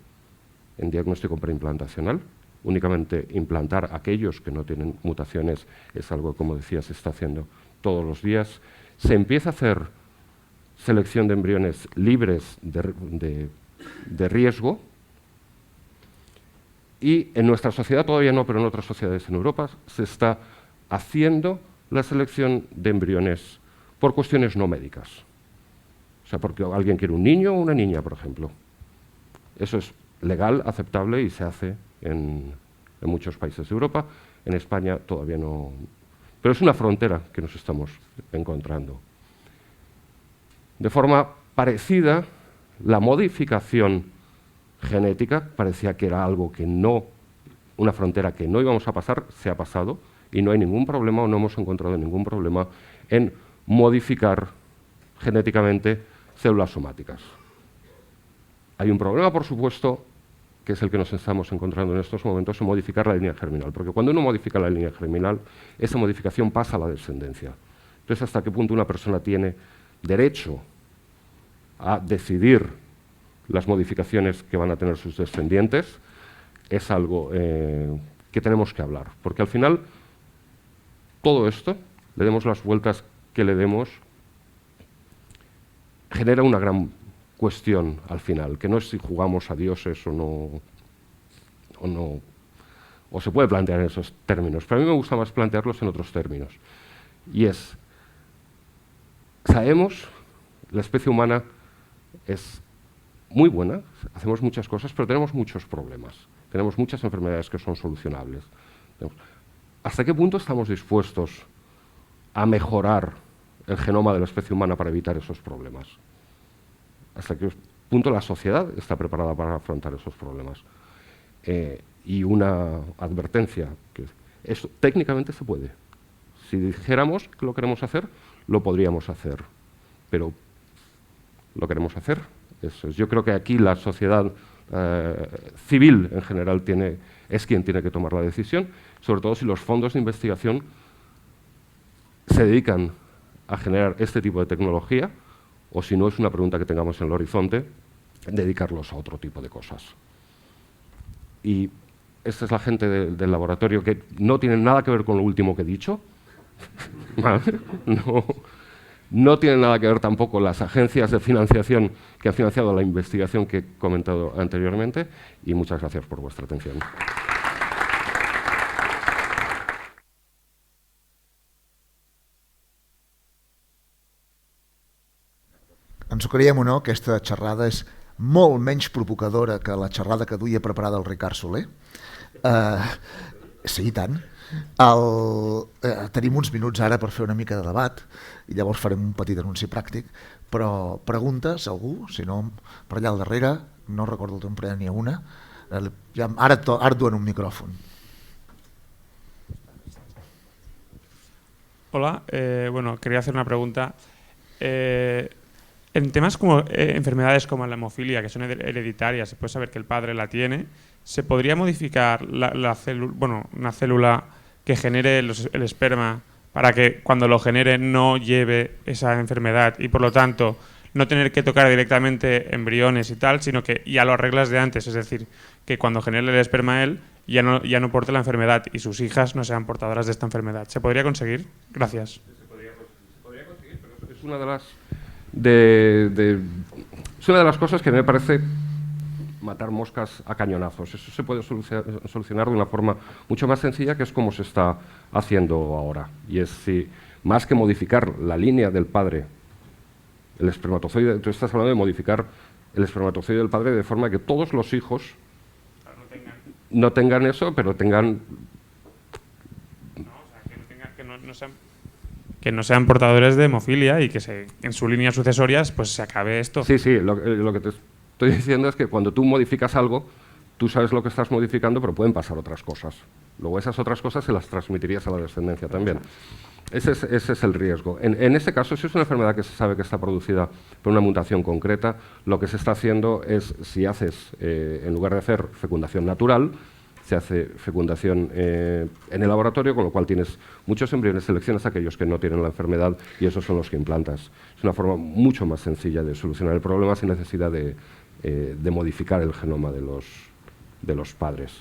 en diagnóstico preimplantacional, únicamente implantar aquellos que no tienen mutaciones es algo, como decía, se está haciendo todos los días. Se empieza a hacer selección de embriones libres de riesgo y en nuestra sociedad todavía no, pero en otras sociedades en Europa se está haciendo la selección de embriones por cuestiones no médicas. O sea, porque alguien quiere un niño o una niña, por ejemplo. Eso es legal, aceptable y se hace en muchos países de Europa. En España todavía no. Pero es una frontera que nos estamos encontrando. De forma parecida, la modificación genética parecía que era algo que no una frontera que no íbamos a pasar, se ha pasado, y no hay ningún problema o no hemos encontrado ningún problema en modificar genéticamente células somáticas. Hay un problema, por supuesto, que es el que nos estamos encontrando en estos momentos, en modificar la línea germinal, porque cuando uno modifica la línea germinal, esa modificación pasa a la descendencia. Entonces, ¿hasta qué punto una persona tiene derecho a decidir las modificaciones que van a tener sus descendientes? Es algo que tenemos que hablar, porque al final todo esto, le demos las vueltas que le demos, genera una gran cuestión al final, que no es si jugamos a dioses o no, o se puede plantear en esos términos, pero a mí me gusta más plantearlos en otros términos. Y es, sabemos, la especie humana es muy buena, hacemos muchas cosas, pero tenemos muchos problemas, tenemos muchas enfermedades que son solucionables. ¿Hasta qué punto estamos dispuestos a mejorar el genoma de la especie humana para evitar esos problemas? ¿Hasta qué punto la sociedad está preparada para afrontar esos problemas? Y una advertencia, que eso técnicamente se puede. Si dijéramos que lo queremos hacer, lo podríamos hacer, pero ¿lo queremos hacer? Eso es. Yo creo que aquí la sociedad civil en general es quien tiene que tomar la decisión, sobre todo si los fondos de investigación se dedican a generar este tipo de tecnología, o si no es una pregunta que tengamos en el horizonte, dedicarlos a otro tipo de cosas. Y esta es la gente del laboratorio que no tiene nada que ver con lo último que he dicho. No tiene nada que ver tampoco las agencias de financiación que han financiado la investigación que he comentado anteriormente, y muchas gracias por vuestra atención. Ens ho creiem o no, aquesta xerrada és molt menys provocadora que la xerrada que duia preparada el Ricard Soler. Sí, i tant. Tenim uns minuts ara per fer una mica de debat i llavors farem un petit anunci pràctic, però preguntes, algú? Si no, per allà al darrere, no recordo el temps, n'hi ha una. Ara et duen un micròfon. Hola, bueno, quería hacer una pregunta. En temas como enfermedades como la hemofilia, que son hereditarias, se puede saber que el padre la tiene, ¿se podría modificar una célula que genere el esperma para que cuando lo genere no lleve esa enfermedad y por lo tanto no tener que tocar directamente embriones y tal, sino que ya lo arreglas de antes? Es decir, que cuando genere el esperma él ya no porte la enfermedad y sus hijas no sean portadoras de esta enfermedad. ¿Se podría conseguir? Gracias. Se podría conseguir, pero es una de las... es una de las cosas que me parece matar moscas a cañonazos. Eso se puede solucionar de una forma mucho más sencilla, que es como se está haciendo ahora. Y es, si, más que modificar la línea del padre, el espermatozoide, tú estás hablando de modificar el espermatozoide del padre de forma que todos los hijos no tengan eso, pero tengan... Que no sean portadores de hemofilia y que en su línea sucesorias pues se acabe esto. Sí, lo que te estoy diciendo es que cuando tú modificas algo, tú sabes lo que estás modificando, pero pueden pasar otras cosas. Luego esas otras cosas se las transmitirías a la descendencia también. Ese es el riesgo. En este caso, si es una enfermedad que se sabe que está producida por una mutación concreta, lo que se está haciendo es, si haces, en lugar de hacer fecundación natural, se hace fecundación en el laboratorio, con lo cual tienes muchos embriones, seleccionas aquellos que no tienen la enfermedad y esos son los que implantas. Es una forma mucho más sencilla de solucionar el problema sin necesidad de modificar el genoma de los padres.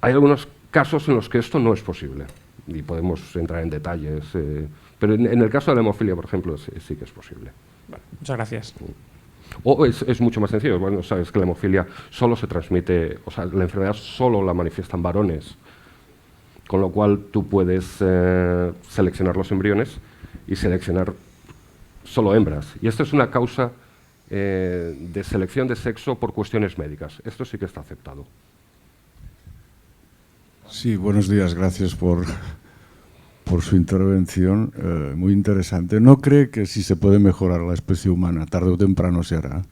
Hay algunos casos en los que esto no es posible y podemos entrar en detalles, pero en el caso de la hemofilia, por ejemplo, sí que es posible. Vale, muchas gracias. O es mucho más sencillo. Bueno, sabes que la hemofilia solo se transmite, o sea, la enfermedad solo la manifiestan varones, con lo cual tú puedes seleccionar los embriones y seleccionar solo hembras. Y esto es una causa de selección de sexo por cuestiones médicas. Esto sí que está aceptado. Sí, buenos días. Gracias por su intervención, muy interesante. ¿No cree que si se puede mejorar la especie humana, tarde o temprano se hará?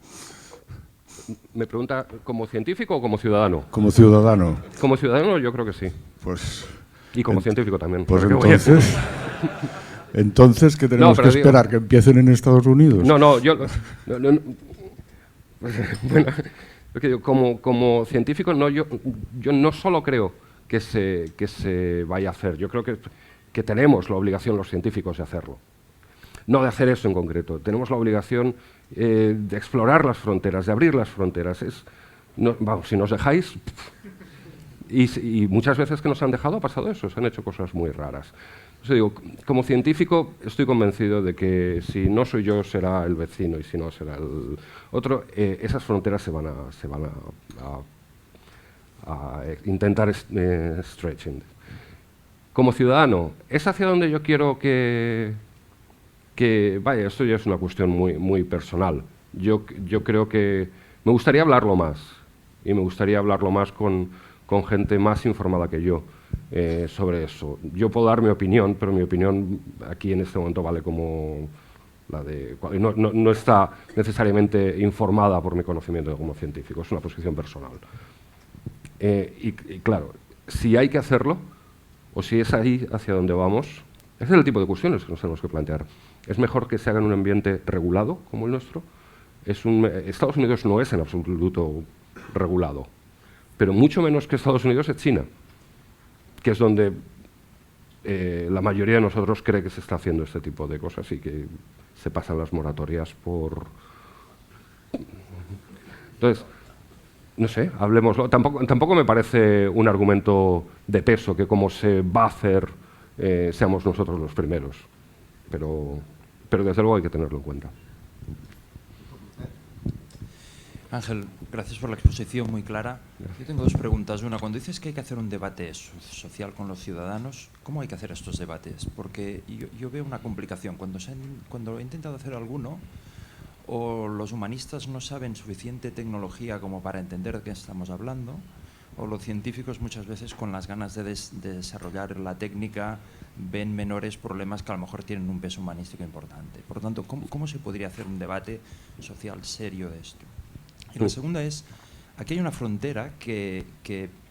¿Me pregunta como científico o como ciudadano? Como ciudadano. Como ciudadano yo creo que sí. Pues... Y como científico también. Pues entonces... Entonces, ¿qué tenemos que esperar? ¿Que empiecen en Estados Unidos? No, yo... bueno, lo que digo, como científico, yo no solo creo que se vaya a hacer, yo creo que tenemos la obligación los científicos de hacerlo. No de hacer eso en concreto, tenemos la obligación de explorar las fronteras, de abrir las fronteras. Vamos, si nos dejáis... Y muchas veces que nos han dejado ha pasado eso, se han hecho cosas muy raras. Entonces digo, como científico estoy convencido de que si no soy yo será el vecino y si no será el otro. Esas fronteras se van a intentar stretching. Como ciudadano, ¿es hacia donde yo quiero que vaya? Esto ya es una cuestión muy personal. Yo creo que me gustaría hablarlo más y me gustaría hablarlo más con gente más informada que yo sobre eso. Yo puedo dar mi opinión, pero mi opinión aquí en este momento vale como la de... No está necesariamente informada por mi conocimiento como científico, es una posición personal. Y claro, si hay que hacerlo, o si es ahí hacia donde vamos, ese es el tipo de cuestiones que nos tenemos que plantear. ¿Es mejor que se haga en un ambiente regulado como el nuestro? Estados Unidos no es en absoluto regulado, pero mucho menos que Estados Unidos es China, que es donde la mayoría de nosotros cree que se está haciendo este tipo de cosas y que se pasan las moratorias por... Entonces, no sé, hablemoslo. Tampoco me parece un argumento de peso que como se va a hacer seamos nosotros los primeros, pero desde luego hay que tenerlo en cuenta. Ángel, gracias por la exposición muy clara. Yo tengo dos preguntas. Una, cuando dices que hay que hacer un debate social con los ciudadanos, ¿cómo hay que hacer estos debates? Porque yo veo una complicación. Cuando he intentado hacer alguno, o los humanistas no saben suficiente tecnología como para entender de qué estamos hablando, o los científicos muchas veces con las ganas de desarrollar la técnica ven menores problemas que a lo mejor tienen un peso humanístico importante. Por lo tanto, ¿cómo se podría hacer un debate social serio de esto? Y la segunda es, aquí hay una frontera que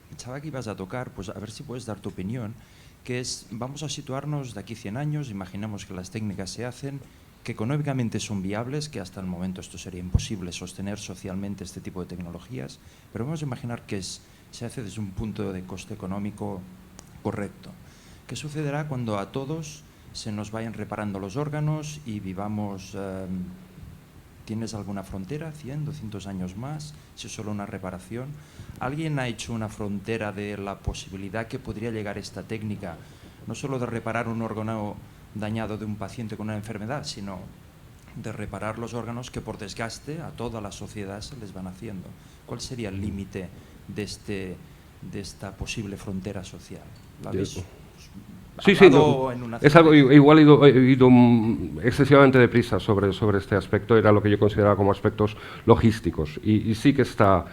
pensaba que ibas a tocar, pues a ver si puedes dar tu opinión, que es, vamos a situarnos de aquí 100 años, imaginamos que las técnicas se hacen, que económicamente son viables, que hasta el momento esto sería imposible sostener socialmente este tipo de tecnologías, pero vamos a imaginar que se hace desde un punto de coste económico correcto. ¿Qué sucederá cuando a todos se nos vayan reparando los órganos y vivamos... ¿Tienes alguna frontera? ¿100, 200 años más? ¿Si es solo una reparación? ¿Alguien ha hecho una frontera de la posibilidad que podría llegar esta técnica, no solo de reparar un órgano dañado de un paciente con una enfermedad, sino de reparar los órganos que por desgaste a toda la sociedad se les van haciendo? ¿Cuál sería el límite de esta posible frontera social? ¿La habéis Sí, no, es algo, igual he ido excesivamente deprisa sobre este aspecto, era lo que yo consideraba como aspectos logísticos y sí que está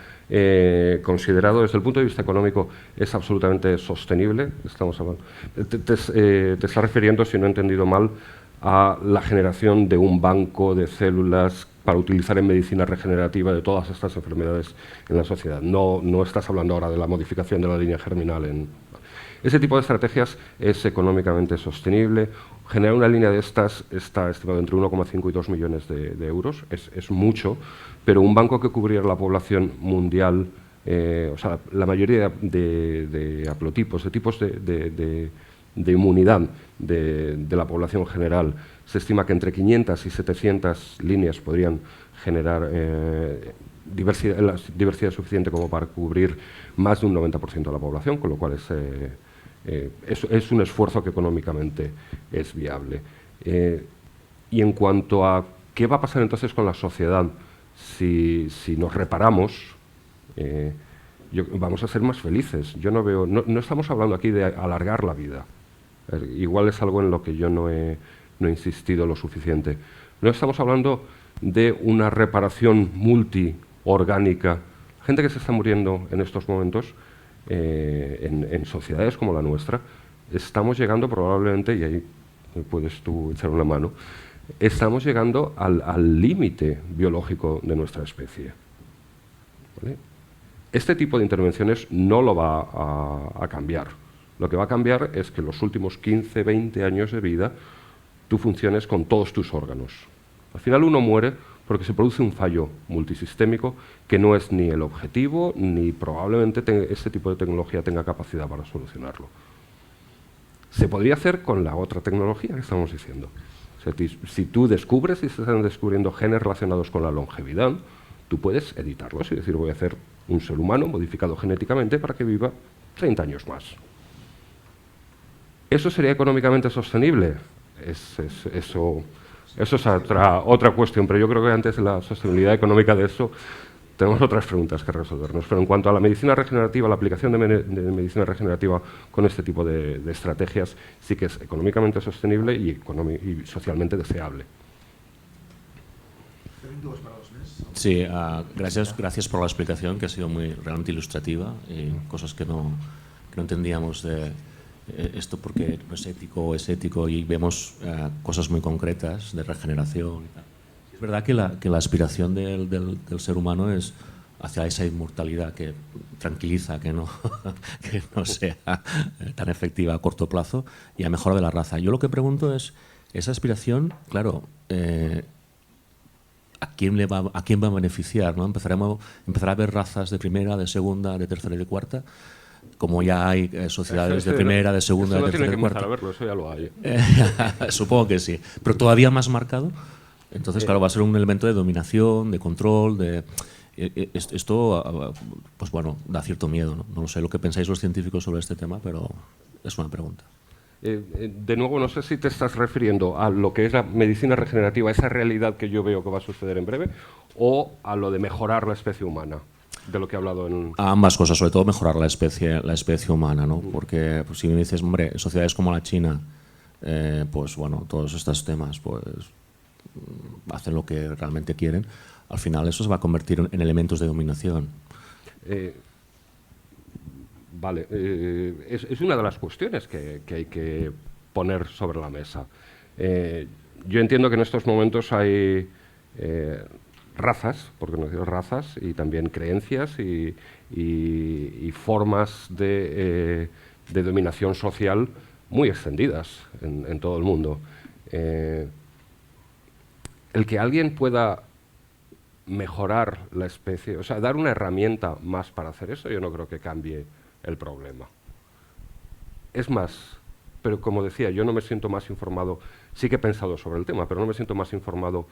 considerado desde el punto de vista económico, es absolutamente sostenible. Estamos hablando, te estás refiriendo, si no he entendido mal, a la generación de un banco de células para utilizar en medicina regenerativa de todas estas enfermedades en la sociedad. No estás hablando ahora de la modificación de la línea germinal. Ese tipo de estrategias es económicamente sostenible. Generar una línea de estas está estimado entre 1,5 y 2 millones de euros. Es mucho, pero un banco que cubriera la población mundial, o sea, la mayoría de haplotipos, de tipos de inmunidad de la población general, se estima que entre 500 y 700 líneas podrían generar diversidad suficiente como para cubrir más de un 90% de la población, con lo cual es un esfuerzo que económicamente es viable. Y en cuanto a qué va a pasar entonces con la sociedad si nos reparamos, vamos a ser más felices. Yo no estamos hablando aquí de alargar la vida. Igual es algo en lo que yo no he insistido lo suficiente. No estamos hablando de una reparación multiorgánica. Gente que se está muriendo en estos momentos en sociedades como la nuestra, estamos llegando probablemente, y ahí puedes tú echar una mano, estamos llegando al límite biológico de nuestra especie. ¿vale? Este tipo de intervenciones no lo va a cambiar. Lo que va a cambiar es que en los últimos 15, 20 años de vida tú funciones con todos tus órganos. Al final uno muere porque se produce un fallo multisistémico que no es ni el objetivo ni probablemente este tipo de tecnología tenga capacidad para solucionarlo. Se podría hacer con la otra tecnología que estamos diciendo. O sea, si tú descubres y se están descubriendo genes relacionados con la longevidad, tú puedes editarlos y decir, voy a hacer un ser humano modificado genéticamente para que viva 30 años más. ¿Eso sería económicamente sostenible? Eso es otra cuestión, pero yo creo que antes de la sostenibilidad económica de eso tenemos otras preguntas que resolvernos. Pero en cuanto a la medicina regenerativa, la aplicación de medicina regenerativa con este tipo de estrategias sí que es económicamente sostenible y socialmente deseable. Sí, gracias por la explicación, que ha sido realmente ilustrativa y cosas que no entendíamos de esto porque no es ético o es ético y vemos cosas muy concretas de regeneración. Es verdad que la aspiración del ser humano es hacia esa inmortalidad que tranquiliza, que no sea tan efectiva a corto plazo y a mejora de la raza. Yo lo que pregunto es, esa aspiración, claro, ¿a quién va a beneficiar? ¿No? Empezará a haber razas de primera, de segunda, de tercera y de cuarta, como ya hay sociedades de primera, de segunda, de tercera y de cuarta. Eso verlo, eso ya lo hay. Supongo que sí, pero todavía más marcado. Entonces, claro, va a ser un elemento de dominación, de control, esto, pues bueno, da cierto miedo, ¿no? No sé lo que pensáis los científicos sobre este tema, pero es una pregunta. De nuevo, no sé si te estás refiriendo a lo que es la medicina regenerativa, esa realidad que yo veo que va a suceder en breve, o a lo de mejorar la especie humana, de lo que he hablado en... A ambas cosas, sobre todo mejorar la especie humana, ¿no? Porque pues, si me dices, hombre, sociedades como la China, pues bueno, todos estos temas, pues hacen lo que realmente quieren, al final eso se va a convertir en elementos de dominación. Vale, es una de las cuestiones que hay que poner sobre la mesa. Yo entiendo que en estos momentos hay razas, por qué no decir razas, y también creencias y formas de dominación social muy extendidas en todo el mundo. El que alguien pueda mejorar la especie, o sea, dar una herramienta más para hacer eso, yo no creo que cambie el problema. Es más, pero como decía, yo no me siento más informado, sí que he pensado sobre el tema, pero no me siento más informado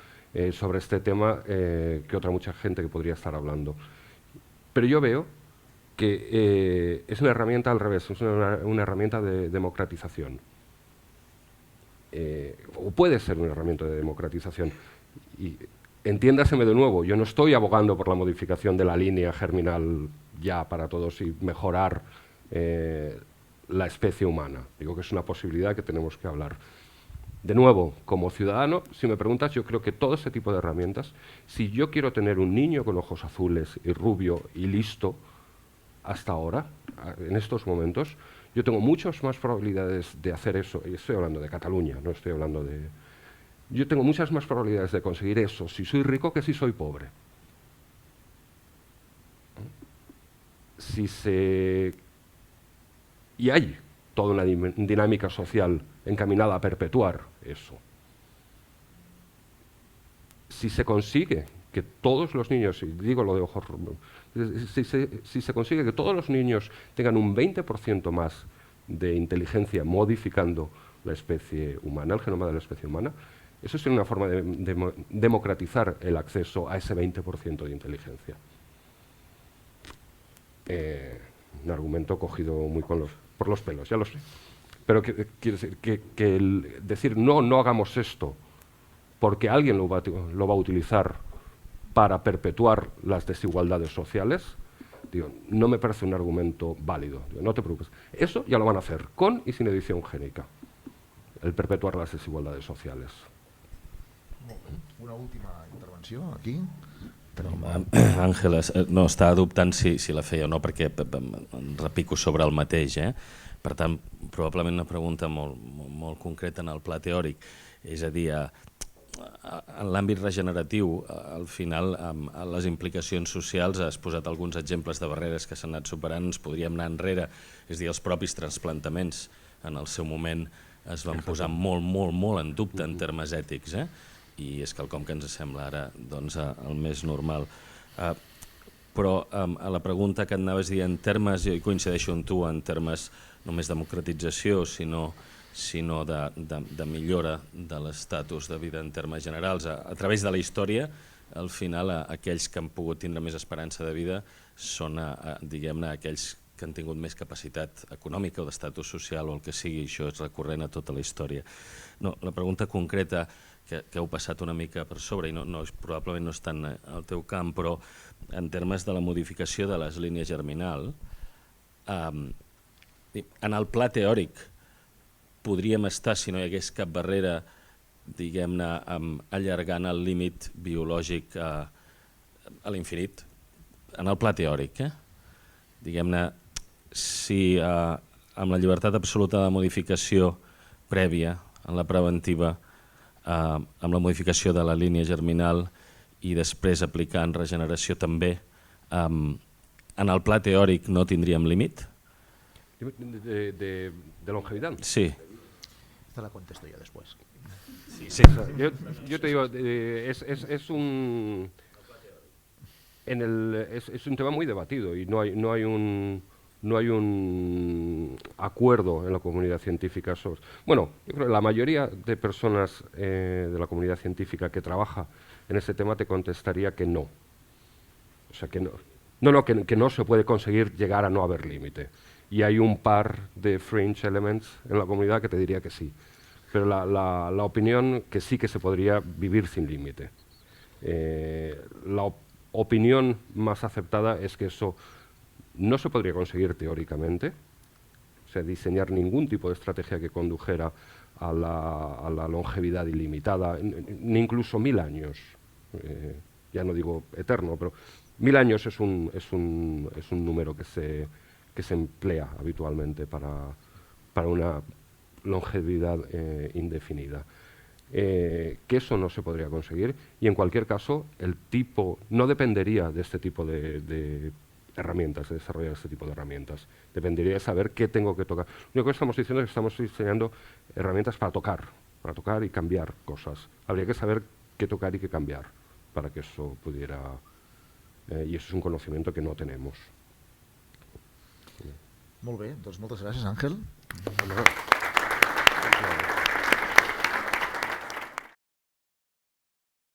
sobre este tema que otra mucha gente que podría estar hablando. Pero yo veo que es una herramienta al revés, es una herramienta de democratización. O puede ser una herramienta de democratización. Y entiéndaseme de nuevo, yo no estoy abogando por la modificación de la línea germinal ya para todos y mejorar la especie humana. Digo que es una posibilidad que tenemos que hablar. De nuevo, como ciudadano, si me preguntas, yo creo que todo ese tipo de herramientas, si yo quiero tener un niño con ojos azules y rubio y listo, hasta ahora, en estos momentos, yo tengo muchas más probabilidades de hacer eso, y estoy hablando de Cataluña, no estoy hablando de... Yo tengo muchas más probabilidades de conseguir eso si soy rico que si soy pobre. Y hay toda una dinámica social encaminada a perpetuar eso. Si se consigue que todos los niños, y digo lo de ojos, si se consigue que todos los niños tengan un 20% más de inteligencia modificando la especie humana, el genoma de la especie humana, eso sería una forma de democratizar el acceso a ese 20% de inteligencia. Un argumento cogido muy por los pelos, ya lo sé. Pero quiero decir que decir no hagamos esto porque alguien lo va a utilizar para perpetuar las desigualdades sociales, digo, no me parece un argumento válido. Digo, no te preocupes. Eso ya lo van a hacer con y sin edición génica, el perpetuar las desigualdades sociales. Una última intervenció aquí. Àngel, no, estava dubtant si la feia o no, perquè em repico sobre el mateix. Per tant, probablement una pregunta molt concreta en el pla teòric. És a dir, en l'àmbit regeneratiu, al final, amb les implicacions socials, has posat alguns exemples de barreres que s'han anat superant, ens podríem anar enrere, és a dir, els propis transplantaments en el seu moment es van posar molt en dubte en termes ètics, i és quelcom que ens sembla ara el més normal. Però a la pregunta que et anaves a dir, en termes, jo coincideixo amb tu, en termes només de democratització, sinó de millora de l'estatus de vida en termes generals. A través de la història, al final, aquells que han pogut tindre més esperança de vida són, diguem-ne, aquells que han tingut més capacitat econòmica o d'estatus social o el que sigui, això és recurrent a tota la història. La pregunta concreta, que heu passat una mica per sobre i probablement no està al teu camp, però en termes de la modificació de les línies germinal, en el pla teòric podríem estar, si no hi hagués cap barrera, diguem-ne, allargant el límit biològic a l'infinit, en el pla teòric, diguem-ne, si amb la llibertat absoluta de modificació prèvia, en la preventiva, amb la modificació de la línia germinal i després aplicant regeneració també, en el pla teòric no tindríem límit? ¿De longevidad? Sí. Esta la contesto yo después. Sí. Yo te digo, es un tema muy debatido y no hay un acuerdo en la comunidad científica sobre... Bueno, yo creo que la mayoría de personas de la comunidad científica que trabaja en ese tema te contestaría que no. O sea, que no se puede conseguir llegar a no haber límite. Y hay un par de fringe elements en la comunidad que te diría que sí. Pero la opinión que sí que se podría vivir sin límite. La opinión más aceptada es que eso no se podría conseguir teóricamente, o sea, diseñar ningún tipo de estrategia que condujera a la longevidad ilimitada, ni incluso 1000 años, ya no digo eterno, pero 1000 años es un número que se emplea habitualmente para una longevidad indefinida. Que eso no se podría conseguir y en cualquier caso el tipo no dependería de este tipo de herramientas, de desarrollar este tipo de herramientas. Dependería de saber qué tengo que tocar. Lo único que estamos diciendo es que estamos diseñando herramientas para tocar y cambiar cosas. Habría que saber qué tocar y qué cambiar para que eso pudiera... y eso es un conocimiento que no tenemos. Molt bé, doncs moltes gràcies, Àngel.